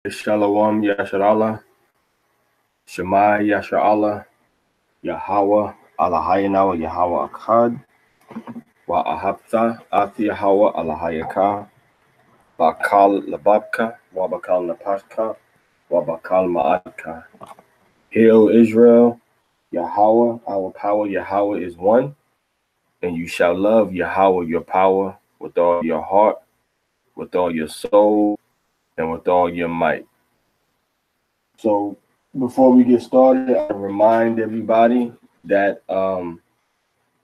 Shalom Yasharallah, Shema Yasharallah, Yahweh, Allahayanawa Yahweh Akkad, Wa Ahabtha, Athi Yahweh, Allahayaka, Bakal Lababka, Wa Bakal Napashka, Wa Bakal Ma'adka. Hear, O Israel, Yahweh, our power, Yahweh is one, and you shall love Yahweh your power with all your heart, with all your soul, and with all your might. So before we get started, I remind everybody that the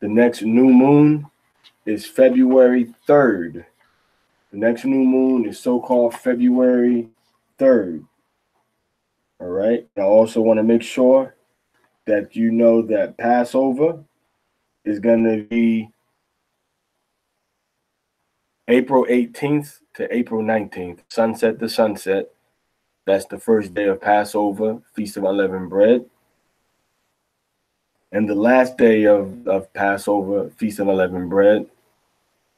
next new moon is February 3rd. The next new moon is so-called February 3rd. All right. I also want to make sure that you know that Passover is going to be April 18th to April 19th, sunset to sunset. That's the first day of Passover, Feast of Unleavened Bread. And the last day of Passover, Feast of Unleavened Bread,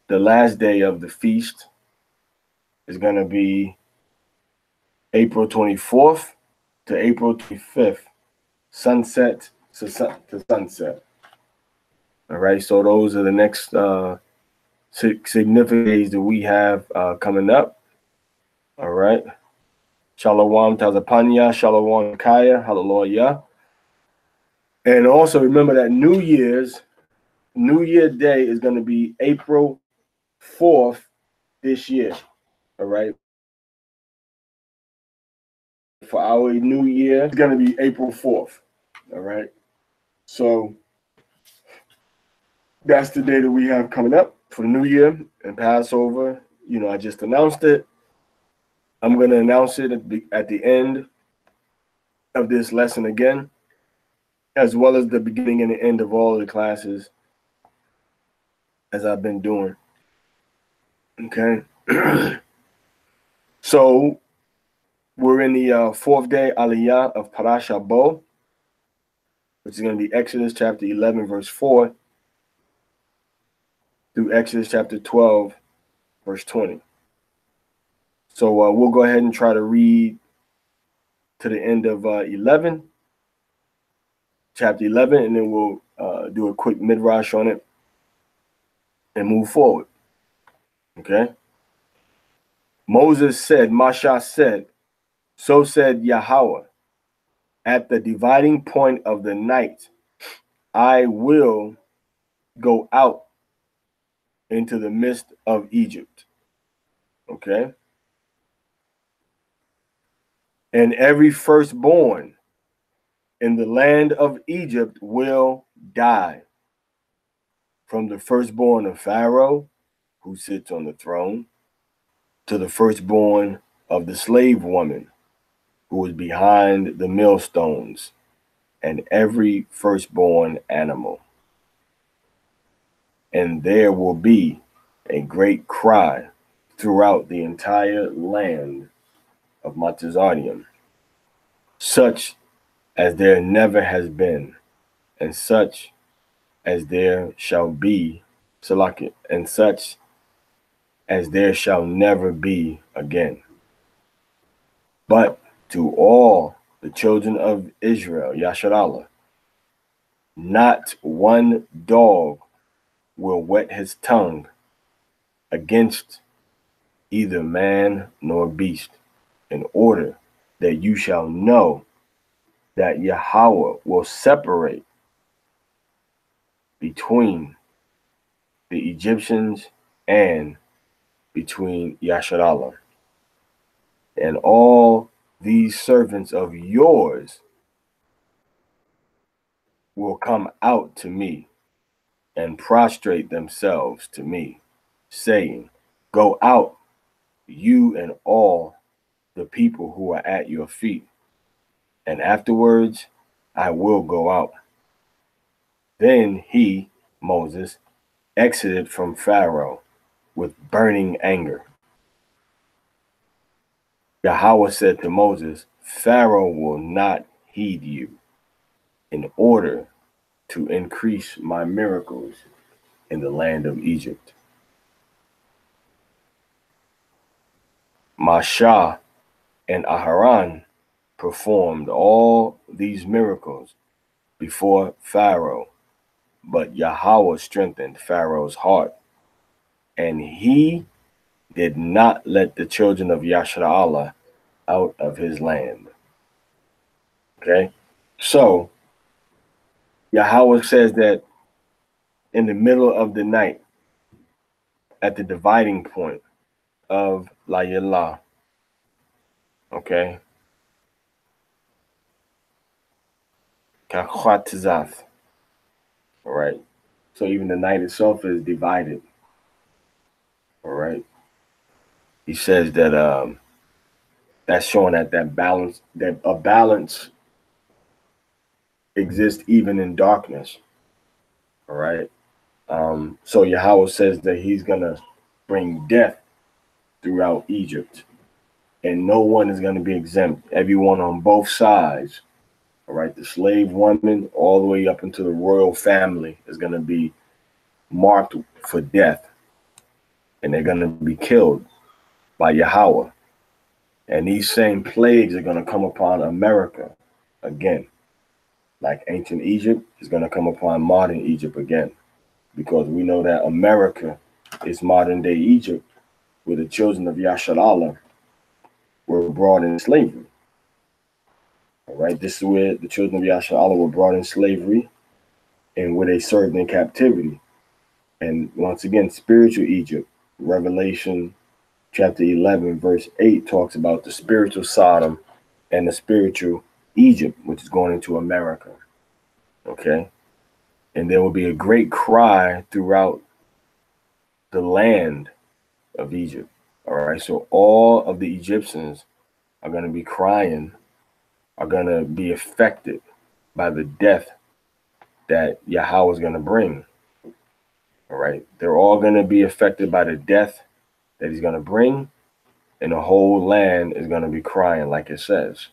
the last day of the feast is going to be April 24th to April 25th, sunset to sunset. All right, so those are the next significant days that we have coming up. All right. Shalom Tazapanya, Shalom Kaya, Hallelujah. And also remember that New Year Day is going to be April 4th this year. All right. For our new year, it's going to be April 4th. All right. So that's the day that we have coming up for the new year and Passover. You know, I just announced it. I'm going to announce it at the end of this lesson again, as well as the beginning and the end of all of the classes as I've been doing. Okay. So we're in the fourth day Aliyah of Parashah Bo, which is going to be Exodus chapter 11, verse 4 through Exodus chapter 12, verse 20. So we'll go ahead and try to read to the end of chapter 11, and then we'll do a quick midrash on it and move forward. Okay. Moses said, Masha said, so said Yahweh, at the dividing point of the night, I will go out into the midst of Egypt. Okay. And every firstborn in the land of Egypt will die, from the firstborn of Pharaoh, who sits on the throne, to the firstborn of the slave woman, who is behind the millstones, and every firstborn animal. And there will be a great cry throughout the entire land of Matazadium, such as there never has been, and such as there shall be, and such as there shall never be again. But to all the children of Israel, Yasharallah, not one dog will wet his tongue against either man nor beast, in order that you shall know that Yahweh will separate between the Egyptians and between Yasharallah. And all these servants of yours will come out to me and prostrate themselves to me, saying, go out, you and all the people who are at your feet, and afterwards I will go out. Then he, Moses, exited from Pharaoh with burning anger. Yahweh said to Moses, Pharaoh will not heed you, in order to increase my miracles in the land of Egypt. Masha And Aharon performed all these miracles before Pharaoh, but Yahweh strengthened Pharaoh's heart, and he did not let the children of Yashara'Allah out of his land. Okay? So, Yahweh says that in the middle of the night, at the dividing point of Layla, okay? Kakhwatizath, all right? So even the night itself is divided, all right? He says that that's showing that that a balance exists even in darkness, all right? So Yahweh says that he's gonna bring death throughout Egypt, and no one is gonna be exempt. Everyone on both sides, all right, the slave woman all the way up into the royal family is gonna be marked for death, and they're gonna be killed by Yahweh. And these same plagues are gonna come upon America again, like ancient Egypt is gonna come upon modern Egypt again, because we know that America is modern day Egypt, where the children of Yashara'Allah were brought in slavery. All right, this is where the children of Yashara'Allah were brought in slavery and where they served in captivity. And once again, spiritual Egypt, Revelation chapter 11, verse 8 talks about the spiritual Sodom and the spiritual Egypt, which is going into America. Okay, and there will be a great cry throughout the land of Egypt. All right, so all of the Egyptians are going to be crying, are going to be affected by the death that Yahweh is going to bring. All right, they're all going to be affected by the death that he's going to bring, and the whole land is going to be crying, like it says.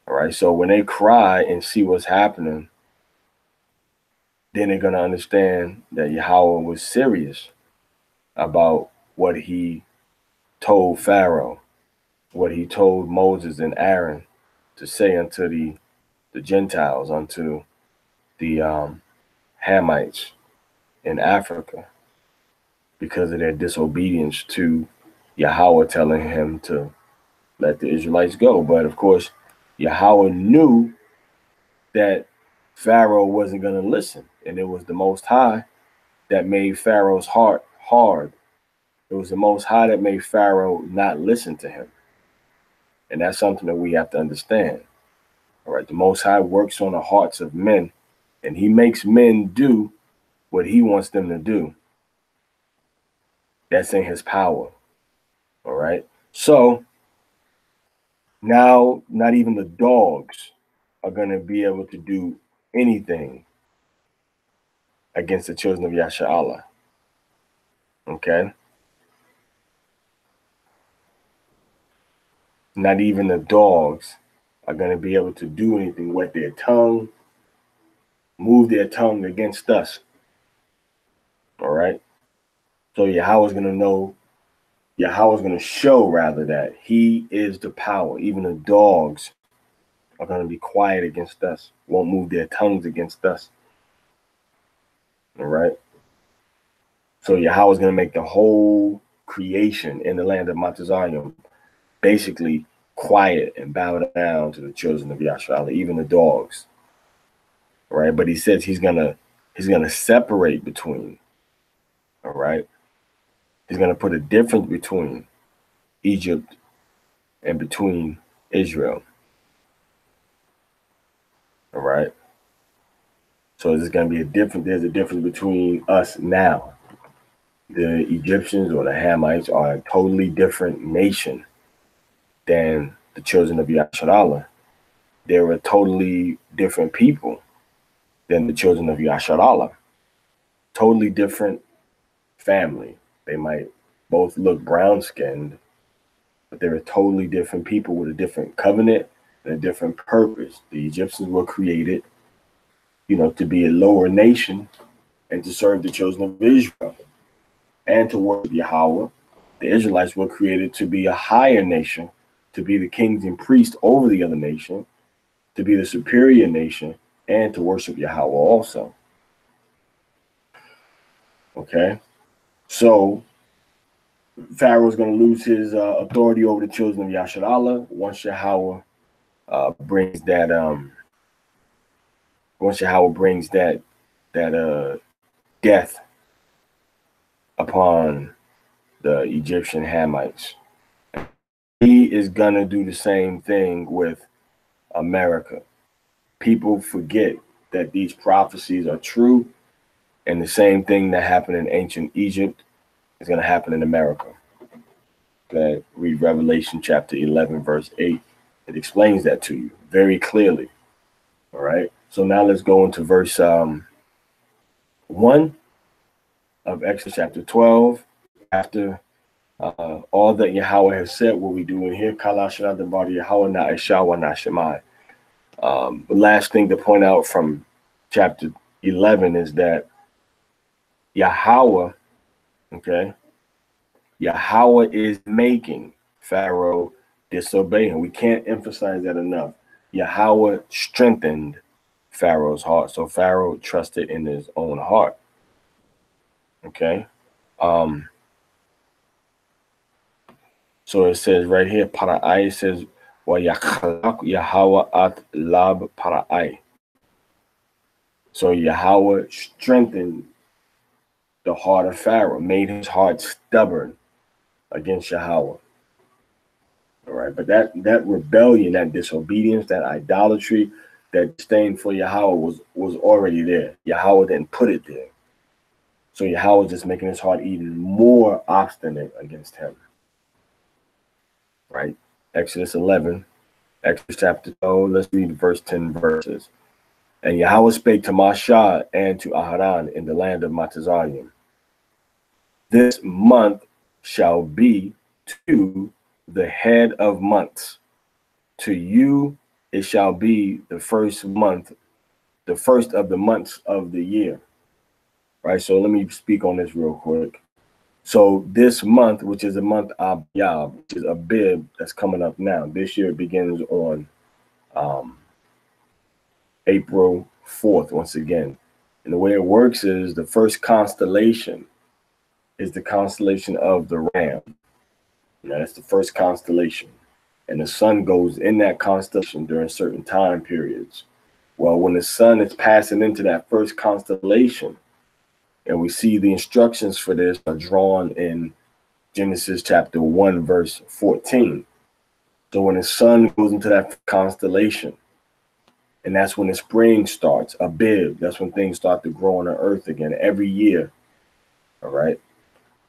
All right, so when they cry and see what's happening, then they're going to understand that Yahweh was serious about what he told Pharaoh, what he told Moses and Aaron to say unto the Gentiles, unto the Hamites in Africa, because of their disobedience to Yahweh telling him to let the Israelites go. But of course, Yahweh knew that Pharaoh wasn't going to listen, and it was the Most High that made Pharaoh's heart hard. It was the Most High that made Pharaoh not listen to him. And that's something that we have to understand. All right, the Most High works on the hearts of men, and he makes men do what he wants them to do. That's in his power. All right. So now not even the dogs are going to be able to do anything against the children of Yashara'Allah. Okay. Not even the dogs are going to be able to do anything with their tongue, move their tongue against us. All right. So Yahweh's going to know, Yahweh's going to show rather that he is the power. Even the dogs are going to be quiet against us, won't move their tongues against us. All right. So Yahweh's going to make the whole creation in the land of Matazayim basically quiet and bow down to the children of Yashara'Allah, even the dogs. All right. But he says he's gonna separate between. All right. He's going to put a difference between Egypt and between Israel. All right. So there's going to be there's a difference between us now. The Egyptians or the Hamites are a totally different nation than the children of Yashara'Allah. They're a totally different people than the children of Yashara'Allah. Totally different family. They might both look brown-skinned, but they're a totally different people with a different covenant and a different purpose. The Egyptians were created, to be a lower nation and to serve the children of Israel and to worship Yahweh. The Israelites were created to be a higher nation to be the kings and priests over the other nation, to be the superior nation, and to worship Yahweh also. Okay, so Pharaoh's going to lose his authority over the children of Yasharallah once Yahweh brings that death upon the Egyptian Hamites. He is going to do the same thing with America. People forget that these prophecies are true, and the same thing that happened in ancient Egypt is going to happen in America. Okay, read Revelation chapter 11, verse 8. It explains that to you very clearly. All right, so now let's go into verse 1 of Exodus chapter 12. After all that Yahweh has said, what we do in here, the last thing to point out from chapter 11 is that Yahweh, okay, Yahweh is making Pharaoh disobey him. We can't emphasize that enough. Yahweh strengthened Pharaoh's heart, so Pharaoh trusted in his own heart. Okay, so it says right here, Para'ai, it says, Yahweh at lab Para'ai. So Yahweh strengthened the heart of Pharaoh, made his heart stubborn against Yahweh. All right, but that rebellion, that disobedience, that idolatry, that disdain for Yahweh was already there. Yahweh didn't put it there. So Yahweh was just making his heart even more obstinate against him. Right? Exodus 11, Exodus chapter 12, let's read verse 10 verses. And Yahweh spake to Mashah and to Aharon in the land of Matazarium. This month shall be to the head of months. To you it shall be the first month, the first of the months of the year. Right, so let me speak on this real quick. So this month, which is a month Abiyah, which is Abib, that's coming up now. This year begins on April 4th, once again. And the way it works is the first constellation is the constellation of the Ram. That's the first constellation. And the sun goes in that constellation during certain time periods. Well, when the sun is passing into that first constellation, and we see the instructions for this are drawn in Genesis chapter 1, verse 14. So when the sun goes into that constellation, and that's when the spring starts, Abib, that's when things start to grow on the earth again every year. All right.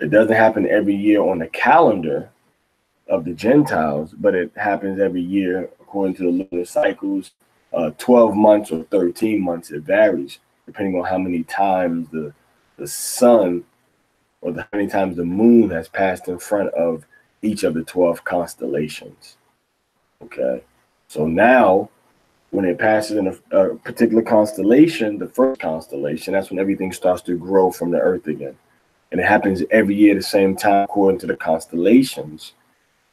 It doesn't happen every year on the calendar of the Gentiles, but it happens every year according to the lunar cycles, 12 months or 13 months. It varies depending on how many times the sun or how many times the moon has passed in front of each of the 12 constellations. Okay, so now when it passes in a particular constellation, the first constellation, that's when everything starts to grow from the earth again. And it happens every year at the same time according to the constellations,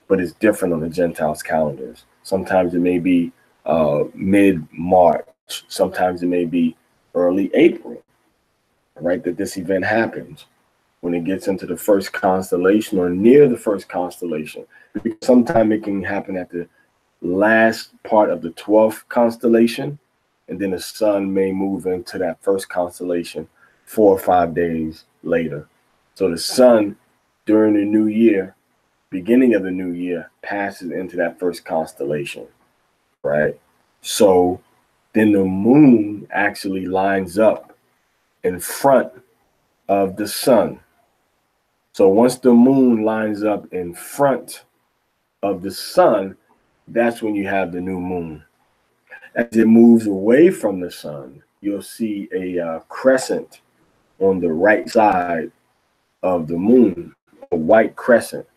but it's different on the Gentiles' calendars. Sometimes it may be mid-March, sometimes it may be early April, right, that this event happens. When it gets into the first constellation or near the first constellation, because sometimes it can happen at the last part of the 12th constellation, and then the sun may move into that first constellation 4 or 5 days later. So the sun during the new year, beginning of the new year, passes into that first constellation, right? So then the moon actually lines up in front of the sun. So once the moon lines up in front of the sun, that's when you have the new moon. As it moves away from the sun, you'll see a crescent on the right side of the moon, a white crescent.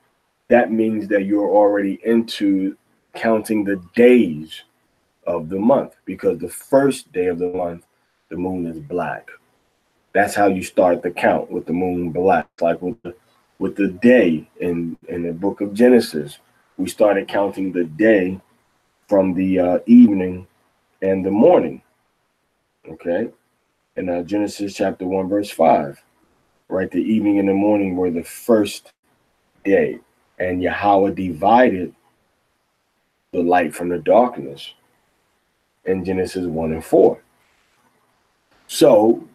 That means that you're already into counting the days of the month, because the first day of the month, the moon is black. That's how you start the count, with the moon black, like with the day in the book of Genesis, we started counting the day from the evening and the morning. Okay, in Genesis chapter 1, verse 5, right? The evening and the morning were the first day, and Yahweh divided the light from the darkness in Genesis 1 and 4. So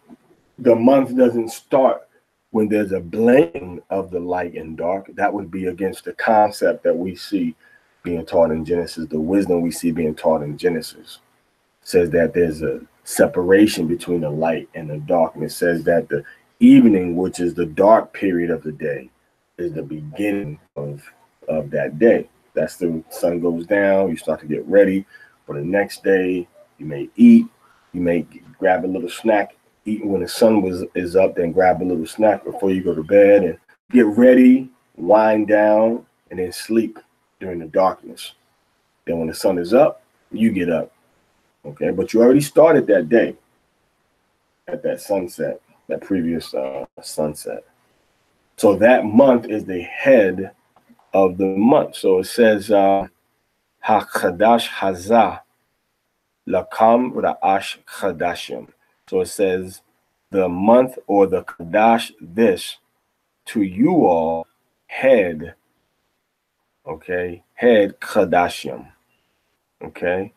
the month doesn't start when there's a blending of the light and dark. That would be against the concept that we see being taught in Genesis, the wisdom we see being taught in Genesis. It says that there's a separation between the light and the dark. And it says that the evening, which is the dark period of the day, is the beginning of that day. That's the sun goes down, you start to get ready for the next day. You may eat, you may grab a little snack, eat when the sun is up, then grab a little snack before you go to bed and get ready, wind down, and then sleep during the darkness. Then when the sun is up, you get up. Okay, but you already started that day at that sunset, that previous sunset. So that month is the head of the month. So it says, HaKadash Hazah Lakam Ra'ash Kadashim. So it says, the month or the Kadash, this, to you all, head, okay, head Kadashim, okay,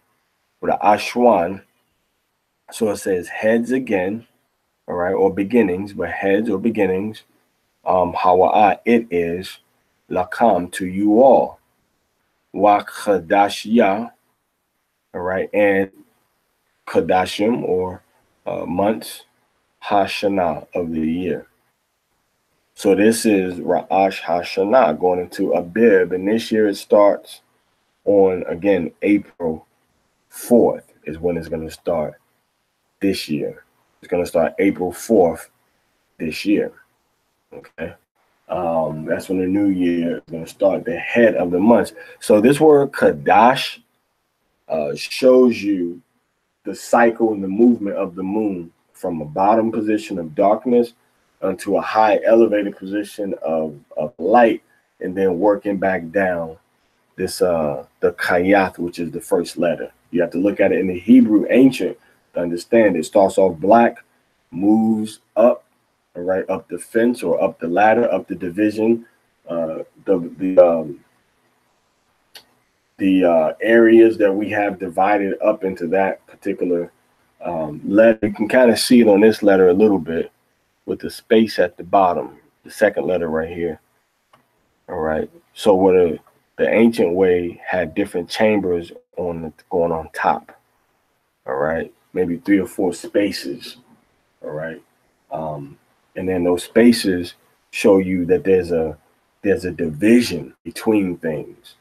with a Ashwan. So it says heads again, all right, or beginnings, but heads or beginnings. Hawa'a, it is, Lakam, to you all. Wa Kadashya, all right, and Kadashim, or months, Hashanah, of the year. So this is Ra'ash Hashanah, going into Abib, and this year it starts on, again, April 4th is when it's going to start this year. It's going to start April 4th this year. Okay. That's when the new year is going to start, the head of the months. So this word Kadash shows you the cycle and the movement of the moon from a bottom position of darkness onto a high elevated position of light, and then working back down this the Kayath, which is the first letter. You have to look at it in the Hebrew ancient to understand. It starts off black, moves up, all right, up the fence or up the ladder, up the division, the areas that we have divided up into that particular letter. You can kind of see it on this letter a little bit with the space at the bottom, the second letter right here. All right. So what the ancient way had different chambers going on top. All right. Maybe 3 or 4 spaces. All right. And then those spaces show you that there's a division between things.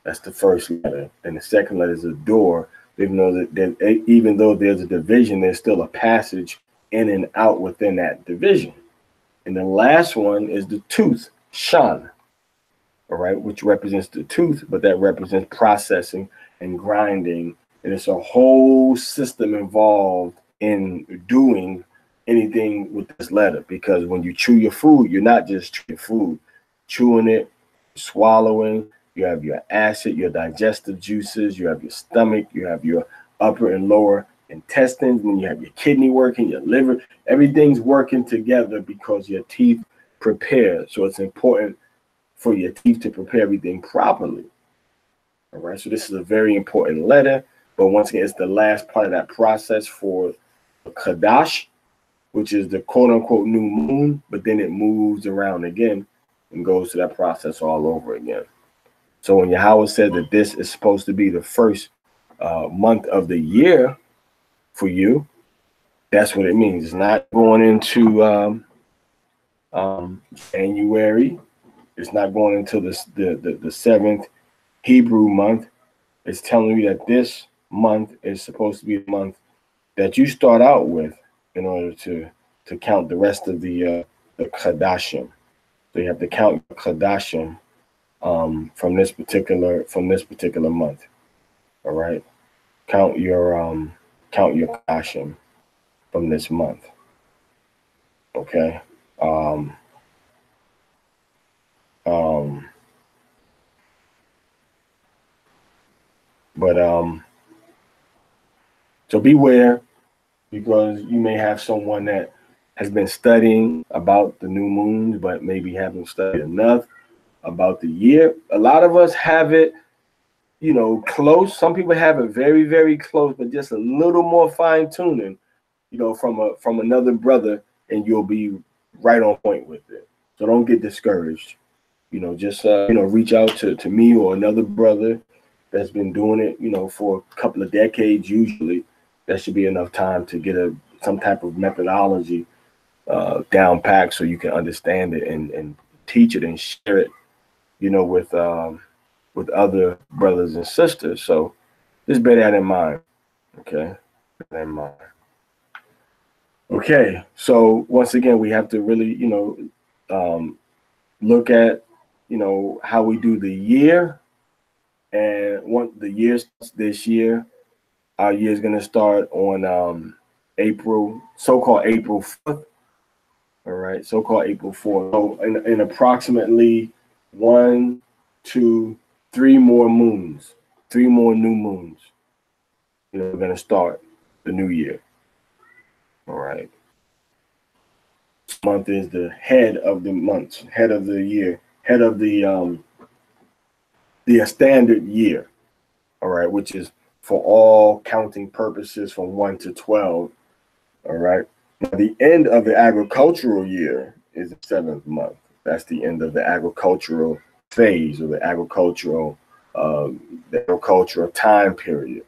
That's the first letter. And the second letter is a door. Even though there's a division, there's still a passage in and out within that division. And the last one is the tooth, Shan, all right, which represents the tooth, but that represents processing and grinding. And it's a whole system involved in doing anything with this letter, because when you chew your food, you're not just chewing food, chewing it, swallowing. You have your acid, your digestive juices, you have your stomach, you have your upper and lower intestines, when you have your kidney working, your liver, everything's working together because your teeth prepare. So it's important for your teeth to prepare everything properly. All right, so this is a very important letter, but once again, it's the last part of that process for Kadash, which is the quote unquote new moon, but then it moves around again and goes to that process all over again. So when Yahweh said that this is supposed to be the first month of the year for you, that's what it means. It's not going into January. It's not going into the seventh Hebrew month. It's telling you that this month is supposed to be the month that you start out with in order to count the rest of the Kadashim. So you have to count your Kadashim from this particular month. All right, count your Kadashim from this month. Okay. But so beware, because you may have someone that has been studying about the new moons, but maybe haven't studied enough about the year. A lot of us have it, close. Some people have it very, very close, but just a little more fine tuning, from another brother, and you'll be right on point with it. So don't get discouraged. Just reach out to me or another brother that's been doing it, for a couple of decades. Usually, that should be enough time to get some type of methodology down packed, so you can understand it and teach it and share it, with other brothers and sisters. So just bear that in mind. Okay, bear that in mind. Okay, so once again, we have to really, look at, how we do the year. And the year this year, our year is going to start on so-called April 4th. All right, so-called April 4th. So in approximately 1, 2, 3 more moons, 3 more new moons, we're going to start the new year. All right. This month is the head of the months, head of the year, head of the standard year. All right, which is for all counting purposes from 1 to 12. All right. Now, the end of the agricultural year is the 7th month. That's the end of the agricultural phase, or the agricultural time period.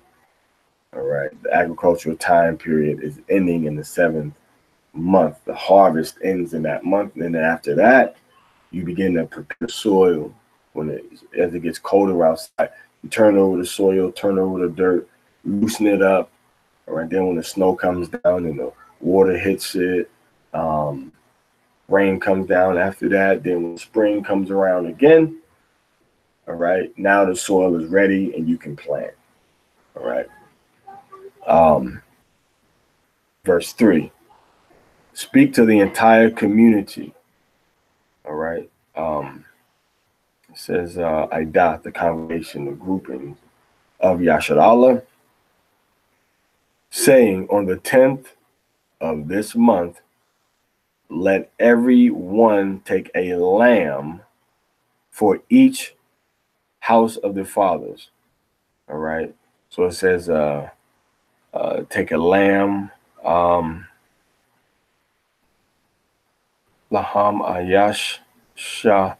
All right. The agricultural time period is ending in the 7th month. The harvest ends in that month. And then after that, you begin to prepare the soil. As it gets colder outside, you turn over the soil, turn over the dirt, loosen it up. All right. Then when the snow comes down and the water hits it, rain comes down after that. Then when spring comes around again, all right, now the soil is ready and you can plant. All right. Verse 3, speak to the entire community. All right. It says, Idah, the congregation, the grouping of Yasharallah, saying, on the 10th of this month, let every one take a lamb for each house of the fathers. All right. So it says, take a lamb, Laham Ayash Shah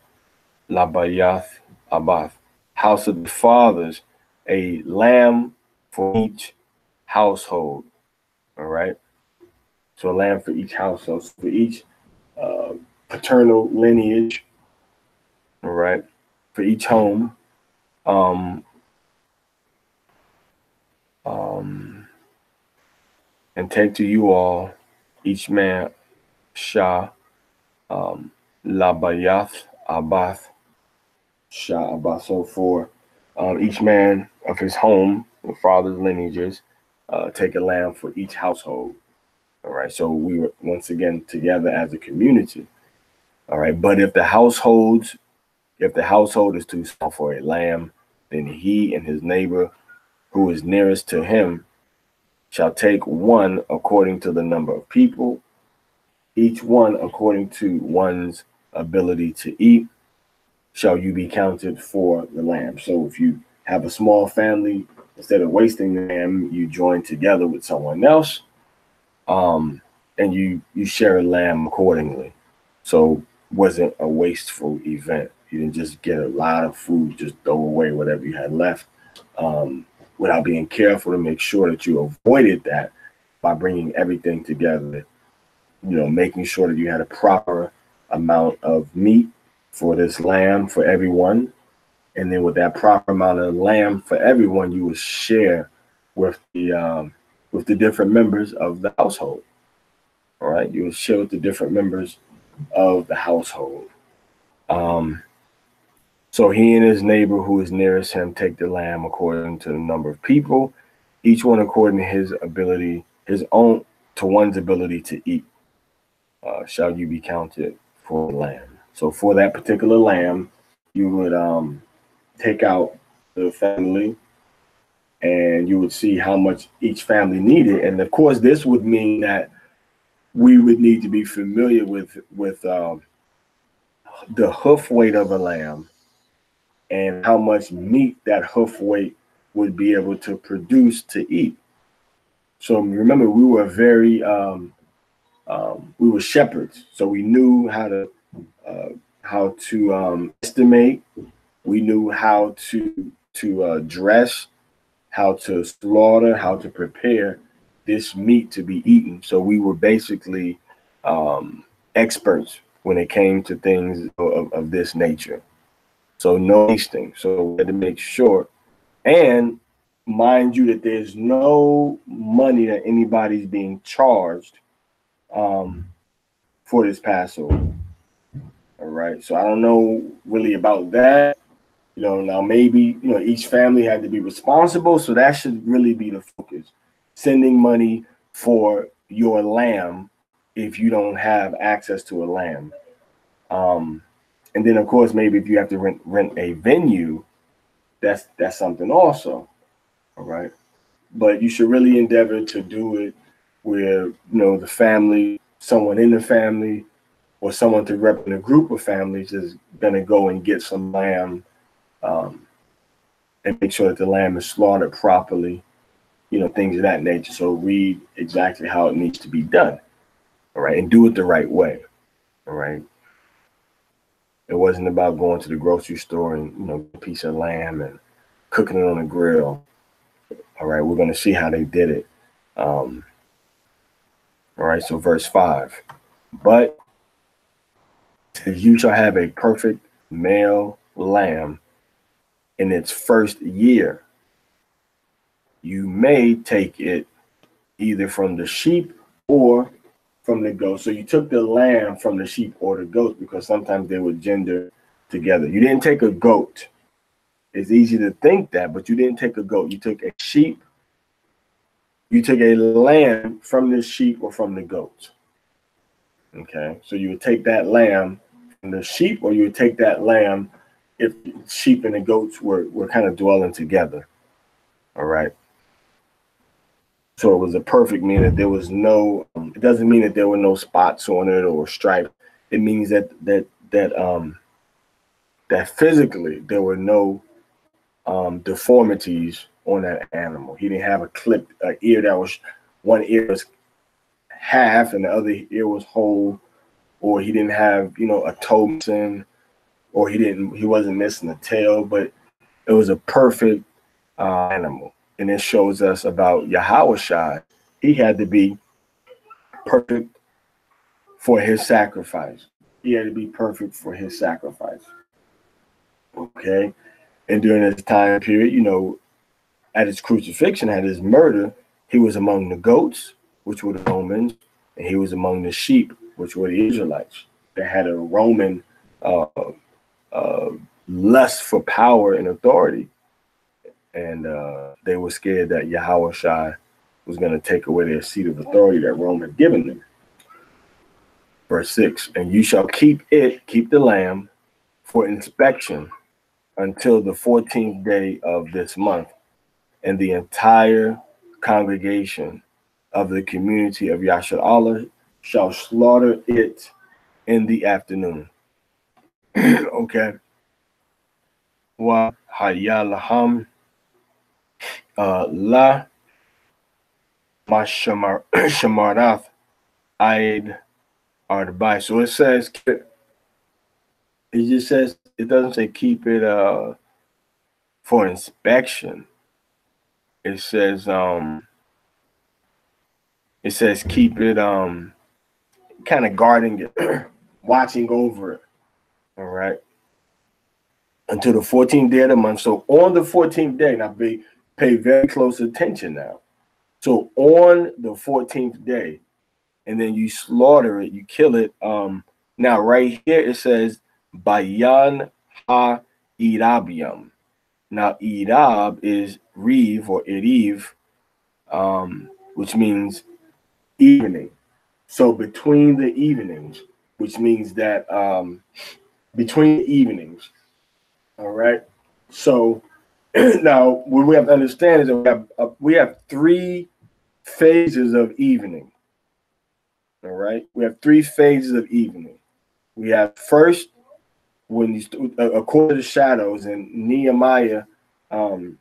Labayath Abath, house of the fathers, a lamb for each household. All right. So a lamb for each household, so for each paternal lineage. All right. For each home. And take to you all, each man, Shah, Labayath, Abath, Shah, Abath. So for each man of his home, the father's lineages, take a lamb for each household. All right. So we were once again together as a community. All right. But if the household is too small for a lamb, then he and his neighbor who is nearest to him shall take one according to the number of people, each one according to one's ability to eat, shall you be counted for the lamb. So if you have a small family, instead of wasting the lamb, you join together with someone else, and you share a lamb accordingly. So it wasn't a wasteful event. You didn't just get a lot of food, just throw away whatever you had left, without being careful to make sure that you avoided that by bringing everything together, making sure that you had a proper amount of meat for this lamb for everyone. And then with that proper amount of lamb for everyone, you would share with the different members of the household. All right. You would share with the different members of the household. So he and his neighbor who is nearest him take the lamb according to the number of people, each one according to his ability, to one's ability to eat, shall you be counted for the lamb. So for that particular lamb, you would take out the family, and you would see how much each family needed. And of course, this would mean that we would need to be familiar with the hoof weight of a lamb and how much meat that hoof weight would be able to produce to eat. So remember, we were we were shepherds, so we knew how to estimate. We knew how to dress, how to slaughter, how to prepare this meat to be eaten. So we were basically experts when it came to things of this nature. So know these things. So we had to make sure, and mind you, that there's no money that anybody's being charged for this Passover. All right. So I don't know really about that. Now maybe, each family had to be responsible. So that should really be the focus. Sending money for your lamb if you don't have access to a lamb. And then, of course, maybe if you have to rent a venue, that's something also. All right. But you should really endeavor to do it where, the family, someone in the family, or someone to represent a group of families is going to go and get some lamb and make sure that the lamb is slaughtered properly, things of that nature. So read exactly how it needs to be done. All right. And do it the right way. All right. It wasn't about going to the grocery store and, a piece of lamb and cooking it on a grill. All right. We're going to see how they did it. All right. So verse 5, but you shall have a perfect male lamb in its first year. You may take it either from the sheep or from the goat. So you took the lamb from the sheep or the goat because sometimes they would gender together. You didn't take a goat. It's easy to think that, but you didn't take a goat. You took a sheep. You took a lamb from the sheep or from the goat. Okay, so you would take that lamb from the sheep, or you would take that lamb if sheep and the goats were kind of dwelling together. All right. So it was a perfect, meaning that there was no, it doesn't mean that there were no spots on it or stripes. It means that physically there were no deformities on that animal. He didn't have a clipped ear that was, one ear was half and the other ear was whole, or he didn't have, a toe missing, or he wasn't missing a tail, but it was a perfect animal. And it shows us about Yahushua. He had to be perfect for his sacrifice. He had to be perfect for his sacrifice. Okay. And during this time period, at his crucifixion, at his murder, he was among the goats, which were the Romans, and he was among the sheep, which were the Israelites. They had a Roman lust for power and authority. And they were scared that Yahushua was going to take away their seat of authority that Rome had given them. Verse 6, and you shall keep the lamb for inspection until the 14th day of this month, and the entire congregation of the community of Yashar'Allah shall slaughter it in the afternoon. Okay. Wa hayalaham la mashamarath aid arbai. So it says, it doesn't say keep it for inspection. It says keep it kind of guarding it, watching over it. All right. Until the 14th day of the month. So on the 14th day, now pay very close attention now. So on the 14th day, and then you slaughter it, you kill it. Now right here it says Bayan ha Irabium. Now Irab is Reeve or Iriv, which means evening. So between the evenings, which means that between the evenings. All right. So Now, what we have to understand is that we have 3 phases of evening. All right, we have 3 phases of evening. We have first, when you according to the shadows, and Nehemiah kind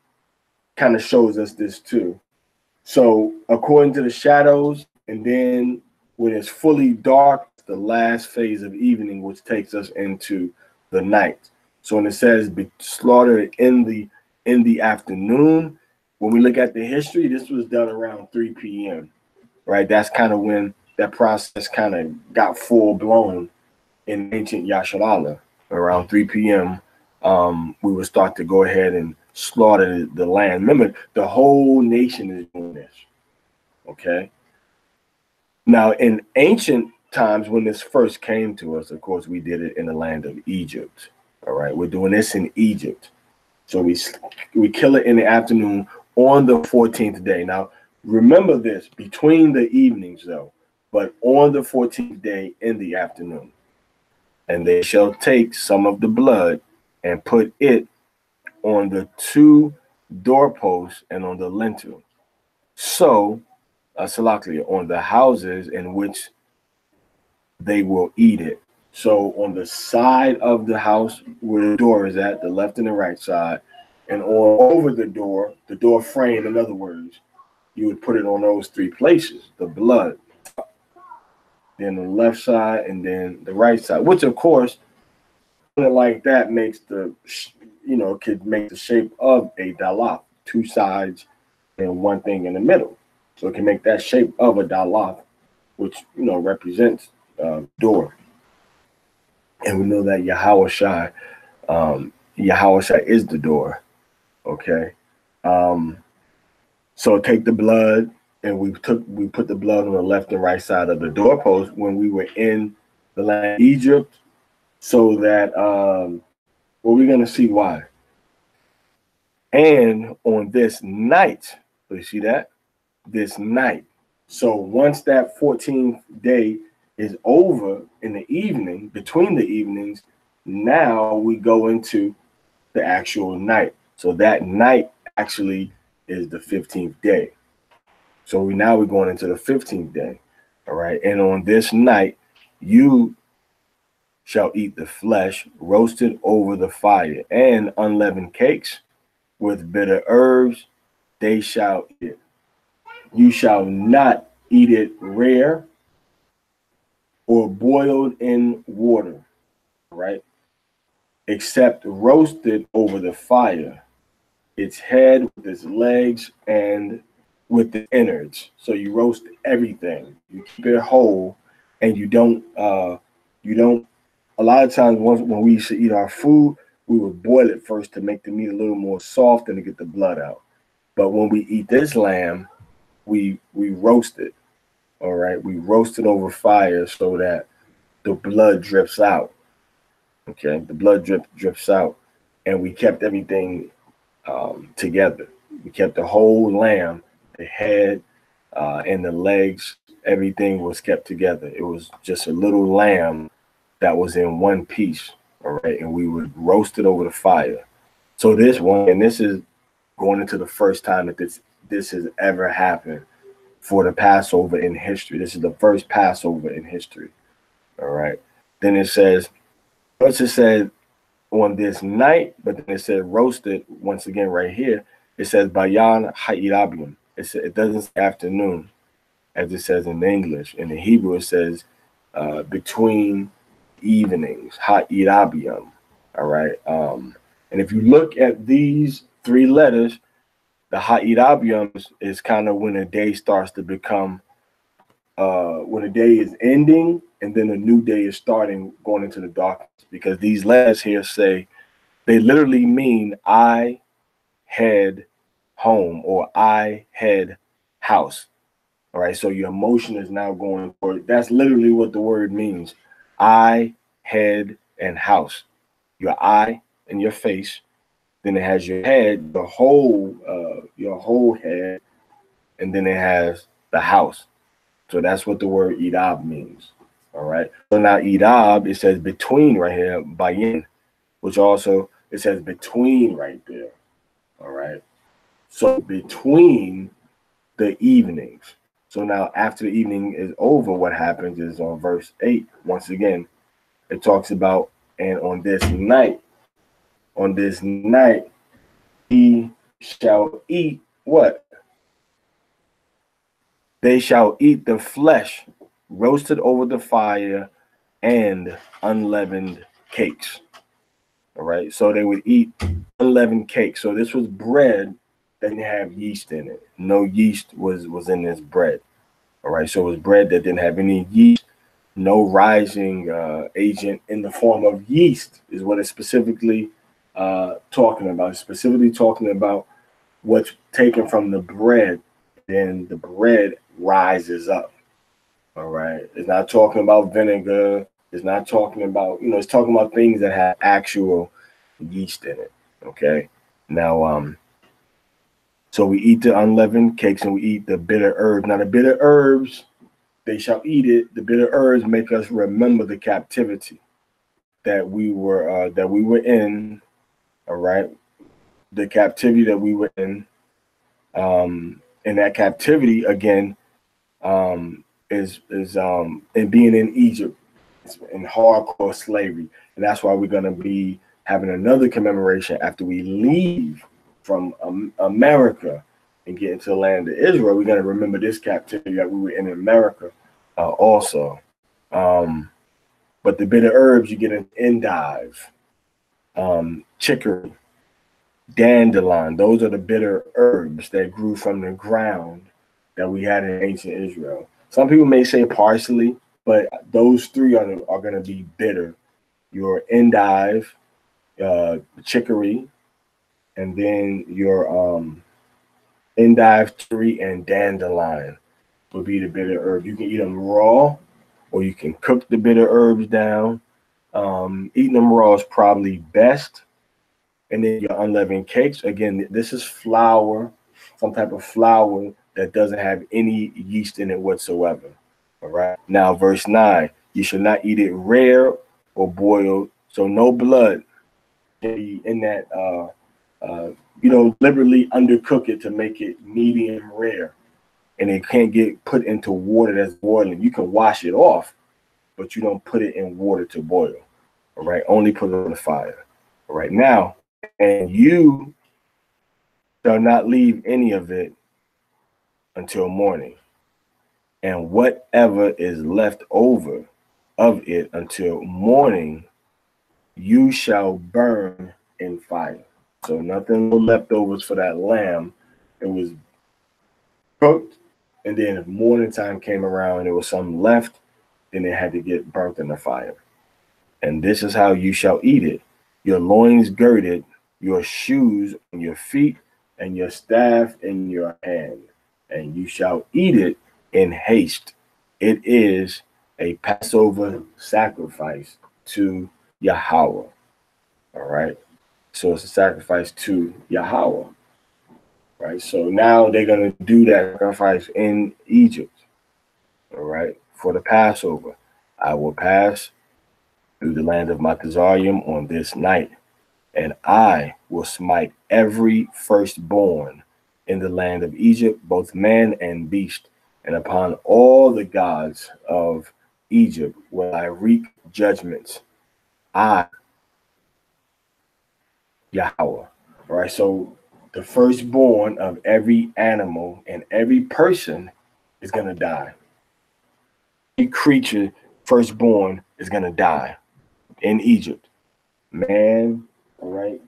of shows us this too. So according to the shadows, and then when it's fully dark, the last phase of evening, which takes us into the night. So when it says be slaughtered in the afternoon, when we look at the history, this was done around 3 p.m. Right? That's kind of when that process kind of got full blown in ancient Yasharallah. Around 3 p.m., we would start to go ahead and slaughter the land. Remember, the whole nation is doing this. Okay. Now, in ancient times, when this first came to us, of course, we did it in the land of Egypt. All right, we're doing this in Egypt. So we kill it in the afternoon on the 14th day. Now, remember this, between the evenings, though, but on the 14th day in the afternoon. And they shall take some of the blood and put it on the 2 doorposts and on the lintel. So, Salaklia, on the houses in which they will eat it. So on the side of the house where the door is at, the left and the right side, and over the door frame, in other words, you would put it on those 3 places, the blood, then the left side, and then the right side, which of course, like that makes could make the shape of a dalaf, 2 sides and 1 thing in the middle. So it can make that shape of a dalaf, which, represents door. And we know that Yahweh Shai is the door. Okay. So take the blood, and we put the blood on the left and right side of the doorpost when we were in the land of Egypt, so that we're gonna see why. And on this night, you see that? This night. So once that 14th day is over in the evening, between the evenings, now we go into the actual night. So that night actually is the 15th day. So we're going into the 15th day. All right. And on this night, you shall eat the flesh roasted over the fire, and unleavened cakes with bitter herbs, they shall eat it. You shall not eat it rare or boiled in water, right? Except roasted over the fire, its head with its legs and with the innards. So you roast everything. You keep it whole, and you don't. A lot of times, when we used to eat our food, we would boil it first to make the meat a little more soft and to get the blood out. But when we eat this lamb, we roast it. All right, we roast it over fire so that the blood drips out. Okay, the blood drips out, and we kept everything together. We kept the whole lamb, the head and the legs. Everything was kept together. It was just a little lamb that was in one piece. All right, and we would roast it over the fire. So this is going into the first time that this has ever happened for the Passover in history. This is the first Passover in history. All right. Then it says, first it said on this night, but then it said roasted once again right here. It says bayan ha'irabium. It doesn't say afternoon, as it says in English. In the Hebrew, it says between evenings, ha'irabium. All right. And if you look at these 3 letters, the ha'irabium is kind of when the day starts to become, when the day is ending, and then a new day is starting, going into the darkness. Because these letters here they literally mean I head home, or I head house. All right, so your emotion is now going forward. That's literally what the word means. I, head, and house. Your eye and your face. Then it has your head, your whole head, and then it has the house. So that's what the word idab means. All right. So now idab, it says between right here, bayin, which also it says between right there. All right. So between the evenings. So now after the evening is over, what happens is on verse 8, once again, it talks about, and on this night, he shall eat what? They shall eat the flesh roasted over the fire and unleavened cakes. All right. So they would eat unleavened cakes. So this was bread that didn't have yeast in it. No yeast was in this bread. All right. So it was bread that didn't have any yeast, no rising agent in the form of yeast, is what it's specifically talking about. It's specifically talking about what's taken from the bread, then the bread rises up. All right. It's not talking about vinegar. It's not talking about, it's talking about things that have actual yeast in it. Okay. Now, so we eat the unleavened cakes and we eat the bitter herbs. Now, the bitter herbs, they shall eat it. The bitter herbs make us remember the captivity that we were in. All right. The captivity that we were in. And that captivity again, is and being in Egypt, in hardcore slavery, and that's why we're going to be having another commemoration after we leave from America and get into the land of Israel. We're going to remember this captivity that we were in America also. But the bitter herbs, you get an endive, chicory, dandelion. Those are the bitter herbs that grew from the ground that we had in ancient Israel. Some people may say parsley, but those three are going to be bitter. Your endive, chicory, and then your endive, chicory, and dandelion will be the bitter herb. You can eat them raw, or you can cook the bitter herbs down. Eating them raw is probably best. And then your unleavened cakes. Again, this is flour, some type of flour that doesn't have any yeast in it whatsoever. All right. Now, verse 9, you should not eat it rare or boiled. So no blood can be in that, liberally undercook it to make it medium rare. And it can't get put into water that's boiling. You can wash it off, but you don't put it in water to boil. All right. Only put it on the fire. All right. Now, and you shall not leave any of it until morning. And whatever is left over of it until morning, you shall burn in fire. So nothing was leftovers for that lamb. It was cooked, and then if morning time came around and there was some left, then it had to get burnt in the fire. And this is how you shall eat it: your loins girded, your shoes on your feet, and your staff in your hand. And you shall eat it in haste. It is a Passover sacrifice to Yahweh. All right. So it's a sacrifice to Yahweh. Right. So now they're going to do that sacrifice in Egypt. All right. For the Passover, I will pass through the land of Machazarium on this night, and I will smite every firstborn in the land of Egypt, both man and beast, and upon all the gods of Egypt will I wreak judgments. I, Yahweh. All right, so the firstborn of every animal and every person is going to die. Every creature, firstborn, is going to die in Egypt. Man, all right.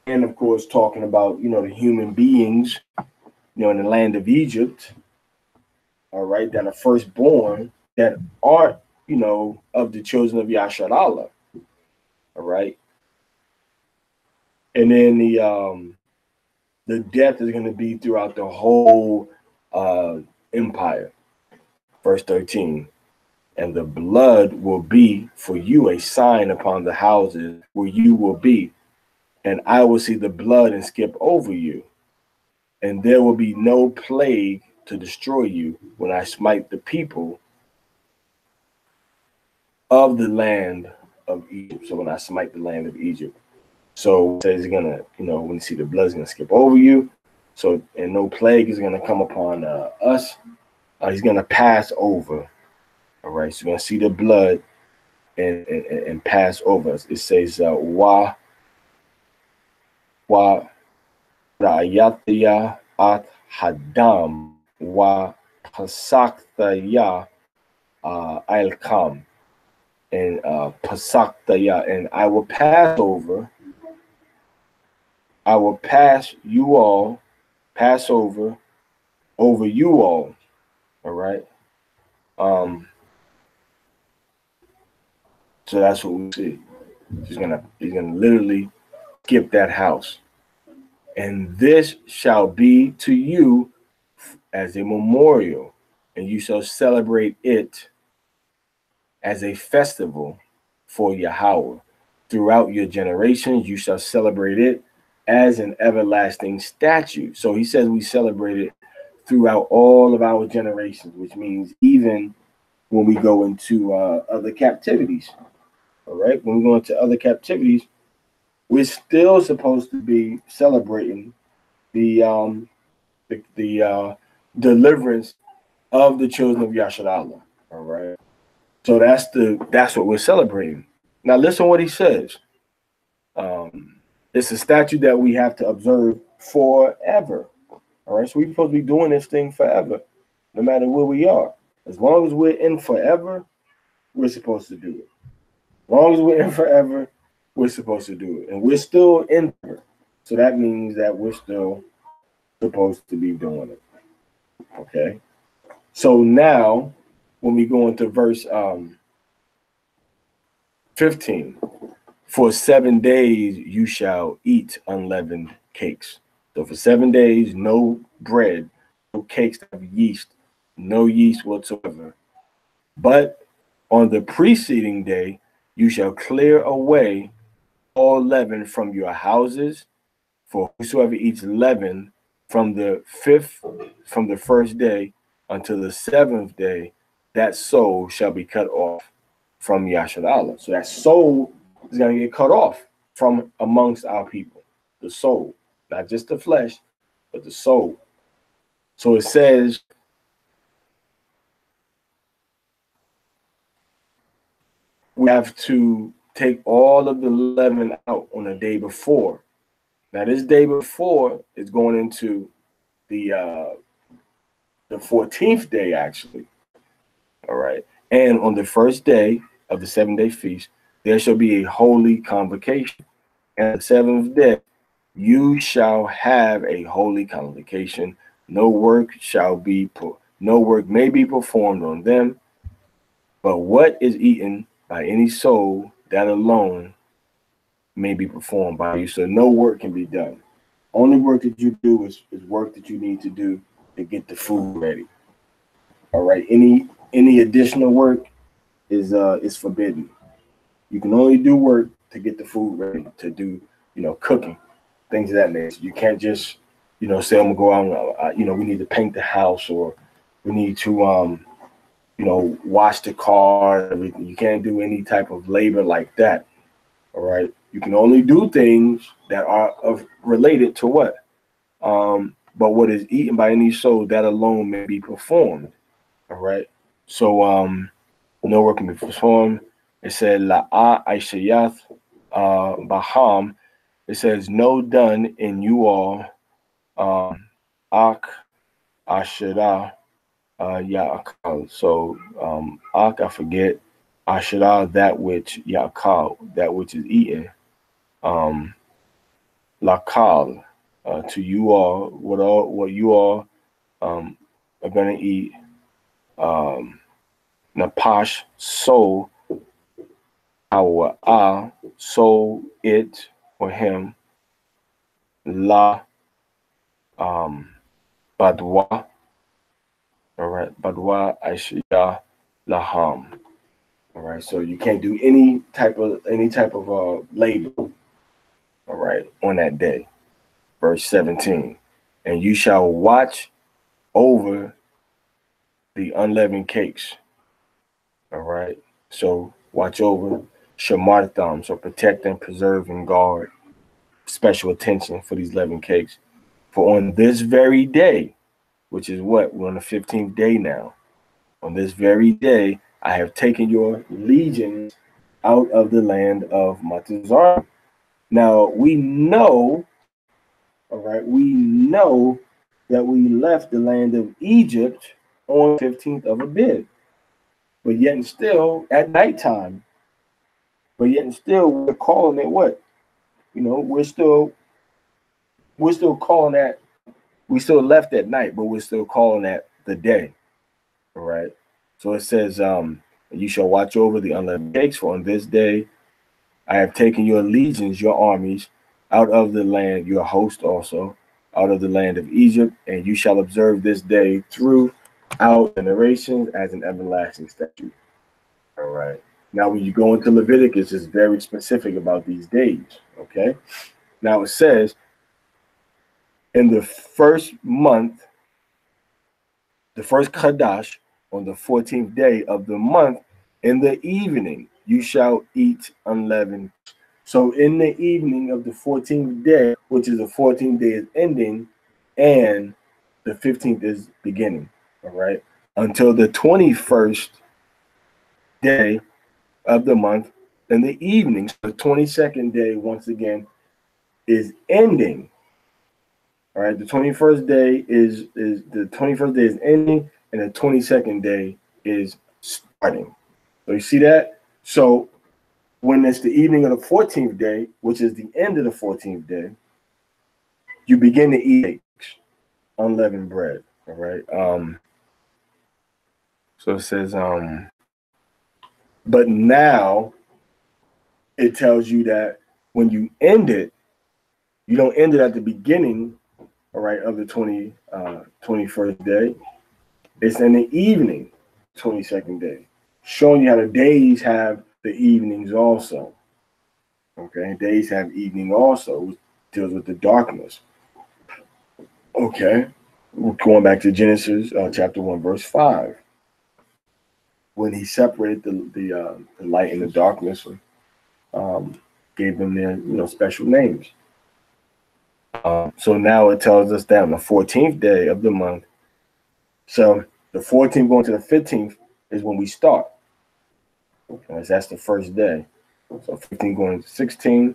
And of course, talking about, the human beings, in the land of Egypt, all right, that are firstborn that aren't, of the children of Yasharallah, all right. And then the death is going to be throughout the whole empire. Verse 13, and the blood will be for you a sign upon the houses where you will be, and I will see the blood and skip over you, and there will be no plague to destroy you when I smite the people of the land of Egypt. So when I smite the land of Egypt. So it says he's gonna, when you see the blood, it's gonna skip over you. So, and no plague is gonna come upon us. He's gonna pass over. All right. So you're gonna see the blood and pass over us. It says wa ra'ayatya at hadam wa pasaktaya al kam, and pasaktaya, and I will pass over. I will pass you all, pass over you all. All right. So that's what we see. He's gonna literally skip that house. And this shall be to you as a memorial, and you shall celebrate it as a festival for Yahweh. Throughout your generations, you shall celebrate it as an everlasting statute. So he says we celebrate it throughout all of our generations, which means even when we go into other captivities. All right, when we go into other captivities, we're still supposed to be celebrating the deliverance of the children of Yasharallah. All right, so that's what we're celebrating. Now listen what he says. It's a statute that we have to observe forever. All right, so we're supposed to be doing this thing forever, no matter where we are. As long as we're in forever, we're supposed to do it. As long as we're in forever, we're supposed to do it. And we're still in forever. So that means that we're still supposed to be doing it. Okay. So now, when we go into verse 15, for 7 days you shall eat unleavened cakes. So for 7 days, no bread, no cakes that have yeast, no yeast whatsoever. But on the preceding day, you shall clear away all leaven from your houses. For whosoever eats leaven from the first day until the 7th day, that soul shall be cut off from Yasharallah. So that soul is going to get cut off from amongst our people. The soul, not just the flesh, but the soul. So it says, we have to take all of the leaven out on the day before. Now, this day before is going into the 14th day, actually. All right. And on the first day of the 7-day feast, there shall be a holy convocation. And the 7th day, you shall have a holy convocation. No work may be performed on them, but what is eaten by any soul, that alone may be performed by you. So no work can be done. Only work that you do is work that you need to do to get the food ready. All right. Any additional work is forbidden. You can only do work to get the food ready, to do, cooking, things of that nature. You can't just, say I'm gonna go out and, we need to paint the house, or we need to, wash the car. You can't do any type of labor like that. All right. You can only do things that are related to what? But what is eaten by any soul, that alone may be performed. All right. So no work can be performed. It said La'a Aishayath Baham. It says no done in you all Ak Ashira Ya'akal. So Ak, I forget, Ashira, that which Ya'akal, that which is eaten. Lakal, to you all, what you all are gonna eat. Napash, soul, our soul, it or him. La, badwa. All right, badwa aishiya laham. All right, so you can't do any type of labor. All right, on that day. Verse 17, and you shall watch over the unleavened cakes. All right. So watch over Shamartham. So protect and preserve and guard. special attention for these leavened cakes. For on this very day, which is what? We're on the 15th day now. On this very day, I have taken your legions out of the land of Matazar. Now, we know, all right, we know that we left the land of Egypt on 15th of Abib. But yet and still, at nighttime, but yet and still, we're calling it what? You know, we're still calling that, we still left at night, but we're still calling that the day. All right. So it says, you shall watch over the unleavened cakes, for on this day I have taken your legions, your armies, out of the land, your host also, out of the land of Egypt, and you shall observe this day throughout generations as an everlasting statute. All right. Now, when you go into Leviticus, it's very specific about these days. Okay. Now it says, in the first month, the first Kadash, on the 14th day of the month, in the evening, you shall eat unleavened. So in the evening of the 14th day, which is the 14th day is ending, and the 15th is beginning, all right, until the 21st day of the month, in the evening, so the 22nd day, once again, is ending. All right, the 21st day is ending, and the 22nd day is starting. So you see that? So when it's the evening of the 14th day, which is the end of the 14th day, you begin to eat unleavened bread. All right. So it says, but now it tells you that when you end it, you don't end it at the beginning, all right, of the 21st day. It's in the evening, 22nd day, showing you how the days have the evenings also. Okay, days have evening also, which deals with the darkness. Okay, we're going back to Genesis chapter 1, verse 5. When he separated the light and the darkness, gave them their special names. So now it tells us that on the 14th day of the month, so the 14th going to the 15th is when we start. Okay, so that's the first day. So 15 going to 16,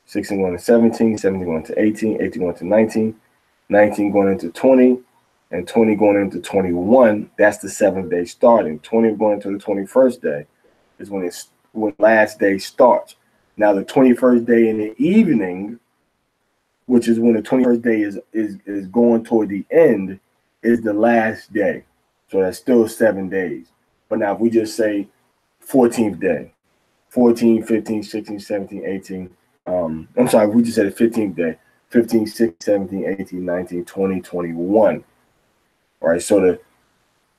16 going to 17, 17 going to 18, 18 going to 19, 19 going into 20, and 20 going into 21. That's the 7th day starting. 20 going to the 21st day is when last day starts. Now the 21st day in the evening, which is when the 21st day is going toward the end, is the last day. So that's still 7 days. But now if we just say 14th day, 14, 15, 16, 17, 18. I'm sorry, we just said the 15th day. 15, 16, 17, 18, 19, 20, 21. All right, so the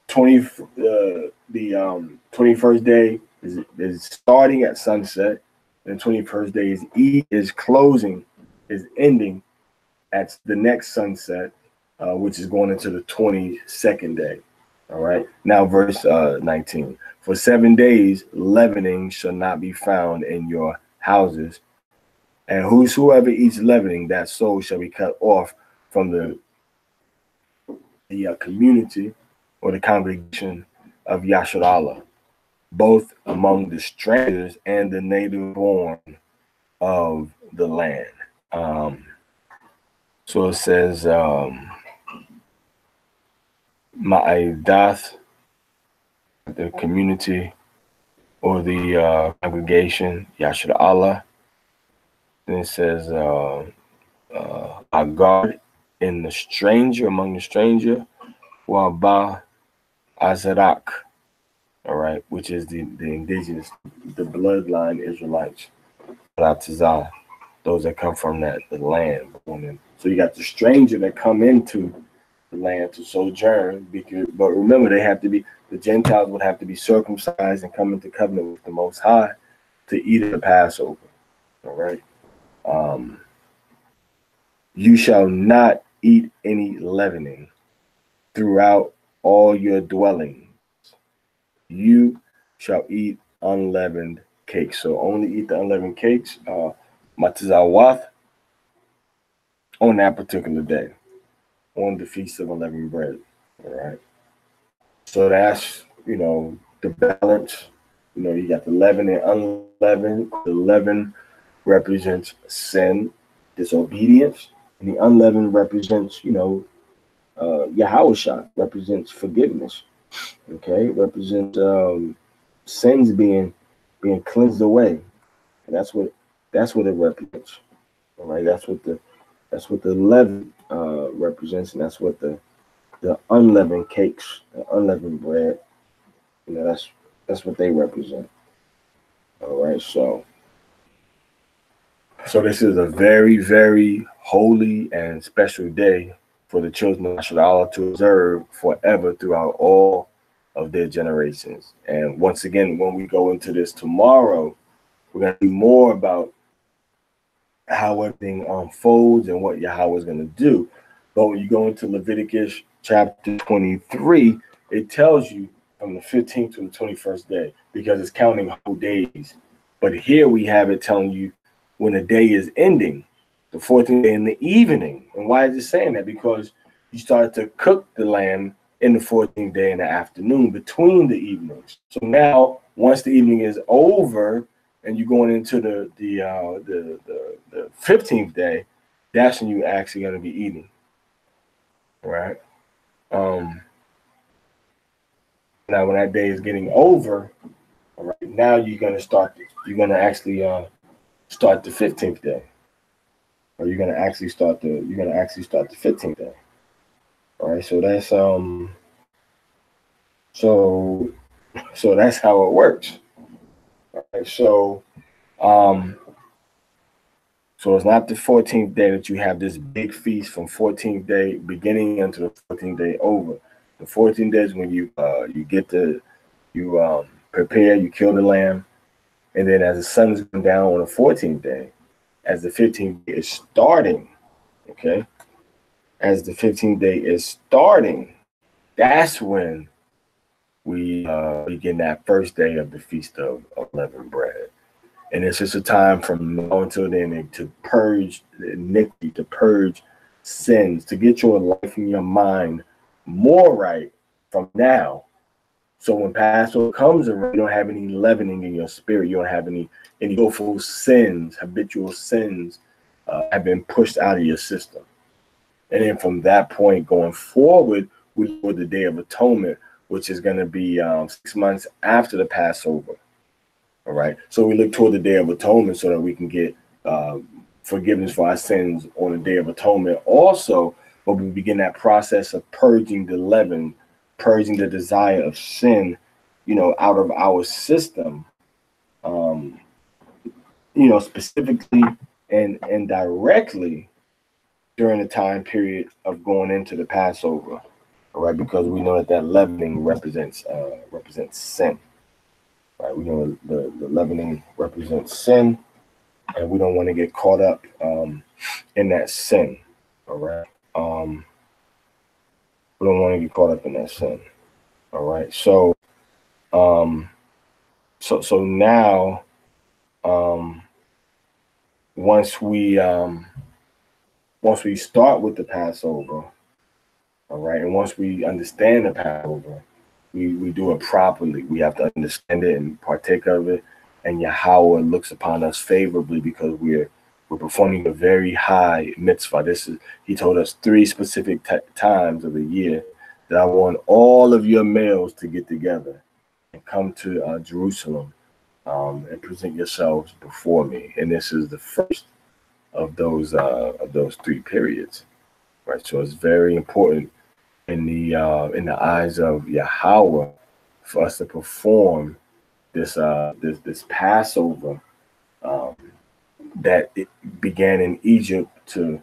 21st day is starting at sunset. The 21st day is closing, is ending at the next sunset, which is going into the 22nd day. All right, now verse 19. For 7 days, leavening shall not be found in your houses, and whosoever eats leavening, that soul shall be cut off from the community or the congregation of Yasharallah, both among the strangers and the native born of the land. So it says, Ma'aidath, the community or the congregation, Yasharallah. Then it says, Agar, in the stranger, among the stranger, Waba Azarak, all right, which is the indigenous, the bloodline Israelites, those that come from the land. So you got the stranger that come into the land to sojourn, but remember, the Gentiles would have to be circumcised and come into covenant with the Most High to eat the Passover, all right? You shall not eat any leavening throughout all your dwellings. You shall eat unleavened cakes. So only eat the unleavened cakes. Matazawath, on that particular day, on the Feast of Unleavened Bread. All right. So that's, the balance. You got the leaven and unleavened. The leaven represents sin, disobedience, and the unleavened represents, Yahushua represents forgiveness. Okay, represents sins being cleansed away, and that's what it represents. All right, that's what the leaven represents, and that's what the unleavened cakes, the unleavened bread, that's what they represent. All right, so this is a very, very holy and special day for the children of Allah to observe forever throughout all of their generations. And once again, when we go into this tomorrow, we're going to be more about how everything unfolds and what Yahweh is going to do. But when you go into Leviticus chapter 23, it tells you from the 15th to the 21st day, because it's counting whole days. But here we have it telling you when the day is ending, the 14th day in the evening. And why is it saying that? Because you started to cook the lamb in the 14th day in the afternoon between the evenings. So now, once the evening is over and you're going into the 15th day, that's when you actually going to be eating, right? Now, when that day is getting over, all right, now you're going to start. You're going to actually start the 15th day, or you're going to actually start the 15th day. All right, so that's so that's how it works. All right, so it's not the 14th day that you have this big feast from 14th day beginning until the 14th day over. The 14th day is when you prepare, you kill the lamb, and then as the sun is going down on the 14th day, as the 15th day is starting, okay, as the 15th day is starting, that's when we begin that first day of the Feast of Unleavened Bread. And it's just a time from now until then to purge the iniquity, to purge sins, to get your life and your mind more right from now. So when Passover comes around, you don't have any leavening in your spirit. You don't have any willful sins, habitual sins have been pushed out of your system. And then from that point going forward, we go to the Day of Atonement, which is going to be 6 months after the Passover. All right. So we look toward the Day of Atonement so that we can get forgiveness for our sins on the Day of Atonement. Also, when we begin that process of purging the leaven, purging the desire of sin, out of our system, specifically and directly during the time period of going into the Passover. All right, because we know that leavening represents sin. Right, we know the leavening represents sin, and we don't want to get caught up in that sin. All right, we don't want to get caught up in that sin. All right, so now, once we start with the Passover, all right, and once we understand the Passover, we do it properly. We have to understand it and partake of it. And Yahweh looks upon us favorably because we're performing a very high mitzvah. He told us 3 specific times of the year that I want all of your males to get together and come to Jerusalem and present yourselves before me. And this is the first of those 3 periods, right? So it's very important in the eyes of Yahweh for us to perform this Passover that it began in Egypt to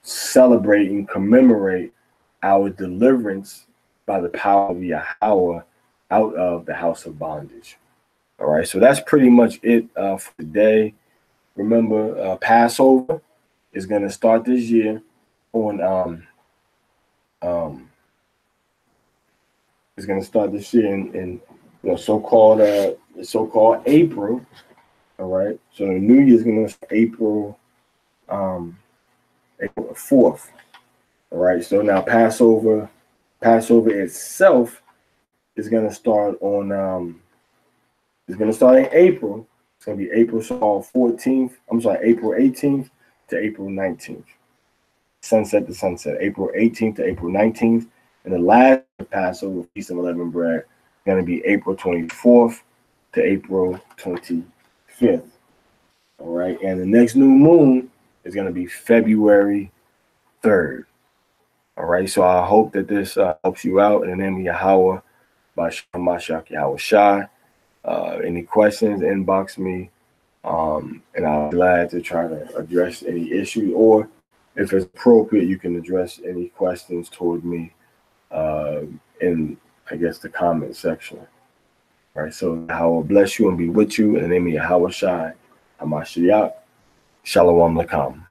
celebrate and commemorate our deliverance by the power of Yahweh out of the house of bondage. All right, so that's pretty much it for today. Remember, Passover is going to start this year on in so-called April. All right, so the New Year is going to start April April 4th. All right, so now Passover itself is going to start on it's going to start in April. It's going to be April 14th. I'm sorry, April 18th to April 19th. Sunset to sunset, April 18th to April 19th. And the last Passover, Feast of Unleavened Bread, is going to be April 24th to April 25th. All right, and the next new moon is going to be February 3rd. All right, so I hope that this helps you out. In the name of Yahweh, by Mashak Yahweh Shai. Any questions, inbox me, and I'm glad to try to address any issue, or if it's appropriate, you can address any questions toward me in, I guess, the comment section. All right, so Yahweh bless you and be with you in the name of Yahweh Shai, Hamashiach, Shalom Lakam.